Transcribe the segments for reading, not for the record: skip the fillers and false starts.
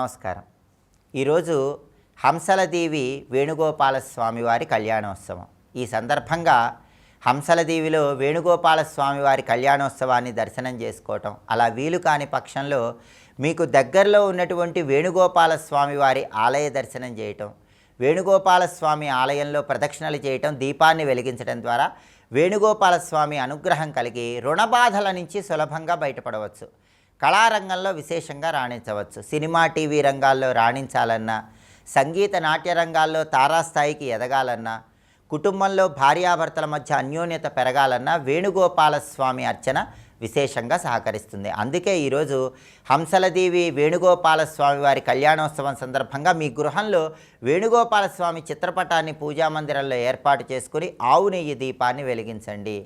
నమస్కారం. ఈరోజు హంసలదేవి వేణుగోపాలస్వామి వారి కళ్యాణోత్సవం. ఈ సందర్భంగా హంసలదేవిలో వేణుగోపాలస్వామి వారి కళ్యాణోత్సవాన్ని దర్శనం చేసుకోవటం, అలా వీలు కాని పక్షంలో మీకు దగ్గరలో ఉన్నటువంటి వేణుగోపాలస్వామి వారి ఆలయ దర్శనం చేయటం, వేణుగోపాలస్వామి ఆలయంలో ప్రదక్షిణలు చేయటం, దీపాన్ని వెలిగించడం ద్వారా వేణుగోపాలస్వామి అనుగ్రహం కలిగి రుణబాధల నుంచి సులభంగా బయటపడవచ్చు. కళారంగంలో విశేషంగా రాణించవచ్చు. సినిమా, టీవీ రంగాల్లో రాణించాలన్నా, సంగీత, నాట్య రంగాల్లో తారాస్థాయికి ఎదగాలన్నా, కుటుంబంలో భార్యాభర్తల మధ్య అన్యోన్యత పెరగాలన్నా వేణుగోపాలస్వామి అర్చన విశేషంగా సహకరిస్తుంది. అందుకే ఈరోజు హంసలదేవి వేణుగోపాలస్వామి వారి కళ్యాణోత్సవం సందర్భంగా మీ గృహంలో వేణుగోపాలస్వామి చిత్రపటాన్ని పూజామందిరంలో ఏర్పాటు చేసుకుని ఆవు నెయ్యి దీపాన్ని వెలిగించండి.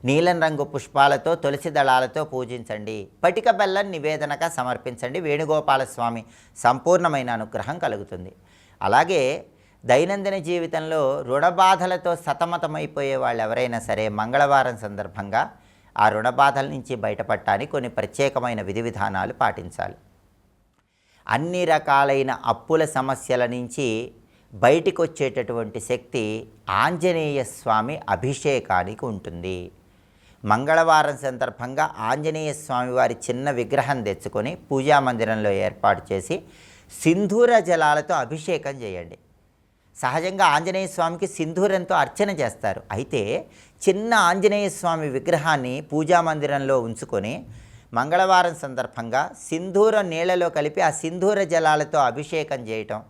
నీలం రంగు పుష్పాలతో, తులసి దళాలతో పూజించండి. పటిక బెల్లం నివేదనగా సమర్పించండి. వేణుగోపాలస్వామి సంపూర్ణమైన అనుగ్రహం కలుగుతుంది. అలాగే దైనందిన జీవితంలో రుణబాధలతో సతమతమైపోయే వాళ్ళు ఎవరైనా సరే మంగళవారం సందర్భంగా ఆ రుణబాధల నుంచి బయటపడటానికి కొన్ని ప్రత్యేకమైన విధి విధానాలు పాటించాలి. అన్ని రకాలైన అప్పుల సమస్యల నుంచి బయటికి వచ్చేటటువంటి శక్తి ఆంజనేయ స్వామి అభిషేకానికి ఉంటుంది. మంగళవారం సందర్భంగా ఆంజనేయ స్వామి వారి చిన్న విగ్రహం తెచ్చుకొని పూజామందిరంలో ఏర్పాటు చేసి సింధూర జలాలతో అభిషేకం చేయండి. సహజంగా ఆంజనేయ స్వామికి సింధూరంతో అర్చన చేస్తారు. అయితే చిన్న ఆంజనేయ స్వామి విగ్రహాన్ని పూజామందిరంలో ఉంచుకొని మంగళవారం సందర్భంగా సింధూర నీళ్లలో కలిపి ఆ సింధూర జలాలతో అభిషేకం చేయటం,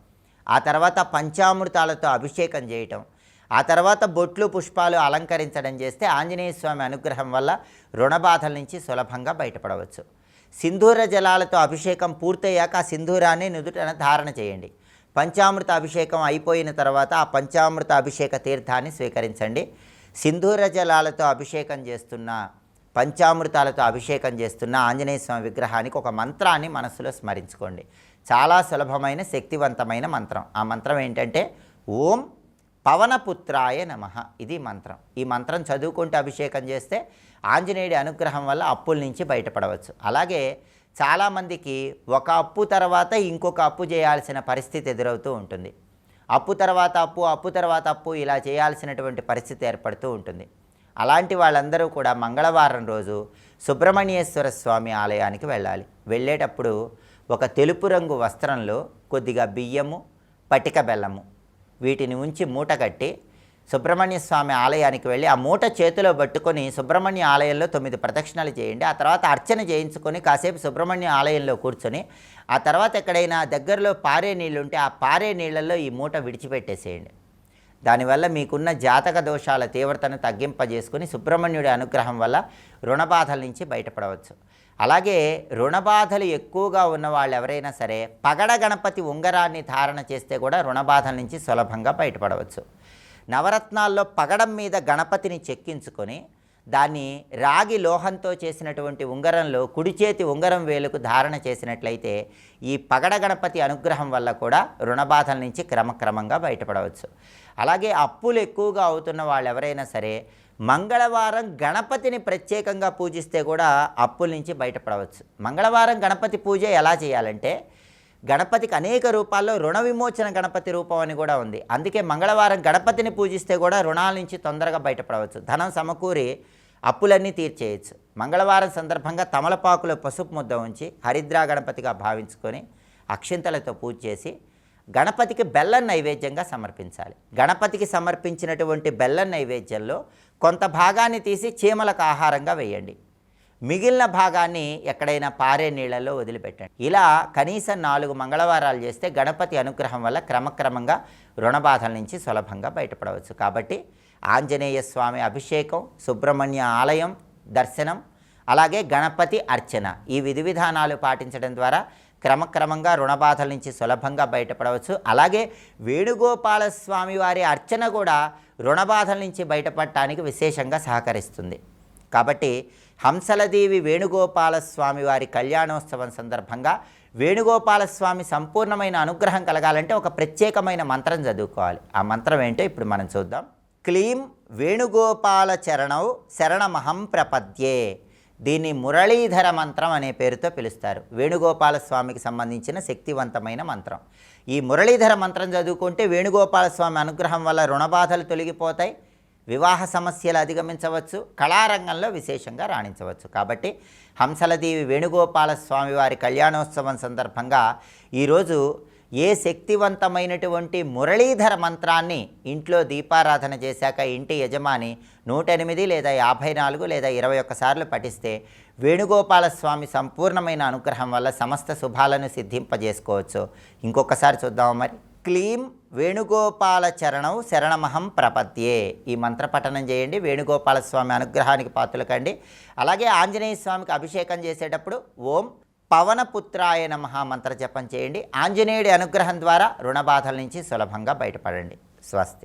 ఆ తర్వాత పంచామృతాలతో అభిషేకం చేయటం, ఆ తర్వాత బొట్లు, పుష్పాలు అలంకరించడం చేస్తే ఆంజనేయ స్వామి అనుగ్రహం వల్ల రుణబాధల నుంచి సులభంగా బయటపడవచ్చు. సింధూర జలాలతో అభిషేకం పూర్తయ్యాక ఆ సింధూరాన్ని నుదుటన ధారణ చేయండి. పంచామృత అభిషేకం అయిపోయిన తర్వాత ఆ పంచామృత అభిషేక తీర్థాన్ని స్వీకరించండి. సింధూర జలాలతో అభిషేకం చేస్తున్న, పంచామృతాలతో అభిషేకం చేస్తున్న ఆంజనేయ స్వామి విగ్రహానికి ఒక మంత్రాన్ని మనసులో స్మరించుకోండి. చాలా సులభమైన, శక్తివంతమైన మంత్రం. ఆ మంత్రం ఏంటంటే ఓం పవనపుత్రాయ నమః. ఇది మంత్రం. ఈ మంత్రం చదువుకుంటూ అభిషేకం చేస్తే ఆంజనేయుడి అనుగ్రహం వల్ల అప్పుల నుంచి బయటపడవచ్చు. అలాగే చాలామందికి ఒక అప్పు తర్వాత ఇంకొక అప్పు చేయాల్సిన పరిస్థితి ఎదురవుతూ ఉంటుంది. అప్పు తర్వాత అప్పు, అప్పు తర్వాత అప్పు, ఇలా చేయాల్సినటువంటి పరిస్థితి ఏర్పడుతూ ఉంటుంది. అలాంటి వాళ్ళందరూ కూడా మంగళవారం రోజు సుబ్రహ్మణ్యేశ్వర స్వామి ఆలయానికి వెళ్ళాలి. వెళ్ళేటప్పుడు ఒక తెలుపు రంగు వస్త్రంలో కొద్దిగా బియ్యము, పటిక బెల్లము వీటిని ఉంచి మూట కట్టి సుబ్రహ్మణ్య స్వామి ఆలయానికి వెళ్ళి ఆ మూట చేతిలో పట్టుకొని సుబ్రహ్మణ్య ఆలయంలో 9 ప్రదక్షిణలు చేయండి. ఆ తర్వాత అర్చన చేయించుకొని కాసేపు సుబ్రహ్మణ్య ఆలయంలో కూర్చొని ఆ తర్వాత ఎక్కడైనా దగ్గరలో పారే నీళ్ళు ఉంటే ఆ పారే నీళ్ళల్లో ఈ మూట విడిచిపెట్టేసేయండి. దానివల్ల మీకున్న జాతక దోషాల తీవ్రతను తగ్గింపజేసుకొని సుబ్రహ్మణ్యుడి అనుగ్రహం వల్ల రుణబాధల నుంచి బయటపడవచ్చు. అలాగే రుణబాధలు ఎక్కువగా ఉన్న వాళ్ళు ఎవరైనా సరే పగడ గణపతి ఉంగరాన్ని ధారణ చేస్తే కూడా రుణబాధల నుంచి సులభంగా బయటపడవచ్చు. నవరత్నాల్లో పగడం మీద గణపతిని చెక్కించుకొని దాన్ని రాగి లోహంతో చేసినటువంటి ఉంగరంలో కుడి చేతి ఉంగరం వేలుకు ధారణ చేసినట్లయితే ఈ పగడ గణపతి అనుగ్రహం వల్ల కూడా రుణబాధల నుంచి క్రమక్రమంగా బయటపడవచ్చు. అలాగే అప్పులు ఎక్కువగా అవుతున్న వాళ్ళు ఎవరైనా సరే మంగళవారం గణపతిని ప్రత్యేకంగా పూజిస్తే కూడా అప్పుల నుంచి బయటపడవచ్చు. మంగళవారం గణపతి పూజ ఎలా చేయాలంటే గణపతికి అనేక రూపాల్లో రుణ విమోచన గణపతి రూపం అని కూడా ఉంది. అందుకే మంగళవారం గణపతిని పూజిస్తే కూడా రుణాల నుంచి తొందరగా బయటపడవచ్చు. ధనం సమకూరి అప్పులన్నీ తీర్చేయచ్చు. మంగళవారం సందర్భంగా తమలపాకులో పసుపు ముద్ద ఉంచి హరిద్రా గణపతిగా భావించుకొని అక్షింతలతో పూజ చేసి గణపతికి బెల్లం నైవేద్యంగా సమర్పించాలి. గణపతికి సమర్పించినటువంటి బెల్లం నైవేద్యంలో కొంత భాగాన్ని తీసి చీమలకు ఆహారంగా వేయండి. మిగిలిన భాగాన్ని ఎక్కడైనా పారే నీళ్ళల్లో వదిలిపెట్టండి. ఇలా కనీసం 4 మంగళవారాలు చేస్తే గణపతి అనుగ్రహం వల్ల క్రమక్రమంగా రుణబాధల నుంచి సులభంగా బయటపడవచ్చు. కాబట్టి ఆంజనేయ స్వామి అభిషేకం, సుబ్రహ్మణ్య ఆలయం దర్శనం, అలాగే గణపతి అర్చన, ఈ విధి విధానాలు పాటించడం ద్వారా క్రమక్రమంగా రుణబాధల నుంచి సులభంగా బయటపడవచ్చు. అలాగే వేణుగోపాలస్వామి వారి అర్చన కూడా రుణబాధల నుంచి బయటపడటానికి విశేషంగా సహకరిస్తుంది. కాబట్టి హంసలదేవి వేణుగోపాలస్వామి వారి కళ్యాణోత్సవం సందర్భంగా వేణుగోపాలస్వామి సంపూర్ణమైన అనుగ్రహం కలగాలంటే ఒక ప్రత్యేకమైన మంత్రం చదువుకోవాలి. ఆ మంత్రం ఏంటో ఇప్పుడు మనం చూద్దాం. క్లీం వేణుగోపాల చరణౌ శరణమహం ప్రపద్యే దీన్ని మురళీధర మంత్రం అనే పేరుతో పిలుస్తారు. వేణుగోపాల స్వామికి సంబంధించిన శక్తివంతమైన మంత్రం. ఈ మురళీధర మంత్రం చదువుకుంటే వేణుగోపాల స్వామి అనుగ్రహం వల్ల రుణబాధలు తొలగిపోతాయి, వివాహ సమస్యలు అధిగమించవచ్చు, కళారంగంలో విశేషంగా రాణించవచ్చు. కాబట్టి హంసలదేవి వేణుగోపాల స్వామి వారి కళ్యాణోత్సవం సందర్భంగా ఈరోజు ఏ శక్తివంతమైనటువంటి మురళీధర మంత్రాన్ని ఇంట్లో దీపారాధన చేశాక ఇంటి యజమాని 108 లేదా 54 లేదా 21 సార్లు పఠిస్తే వేణుగోపాల స్వామి సంపూర్ణమైన అనుగ్రహం వల్ల సమస్త శుభాలను సిద్ధింపజేసుకోవచ్చు. ఇంకొకసారి చూద్దాం మరి. క్లీం వేణుగోపాల చరణం శరణమహం ప్రపద్యే. ఈ మంత్రపఠనం చేయండి, వేణుగోపాల స్వామి అనుగ్రహానికి పాత్రలు కండి. అలాగే ఆంజనేయ స్వామికి అభిషేకం చేసేటప్పుడు ఓం పవనపుత్రాయ నమః మంత్ర జపం చేయండి. ఆంజనేయుడి అనుగ్రహం ద్వారా రుణబాధల నుంచి సులభంగా బయటపడండి. స్వస్తి.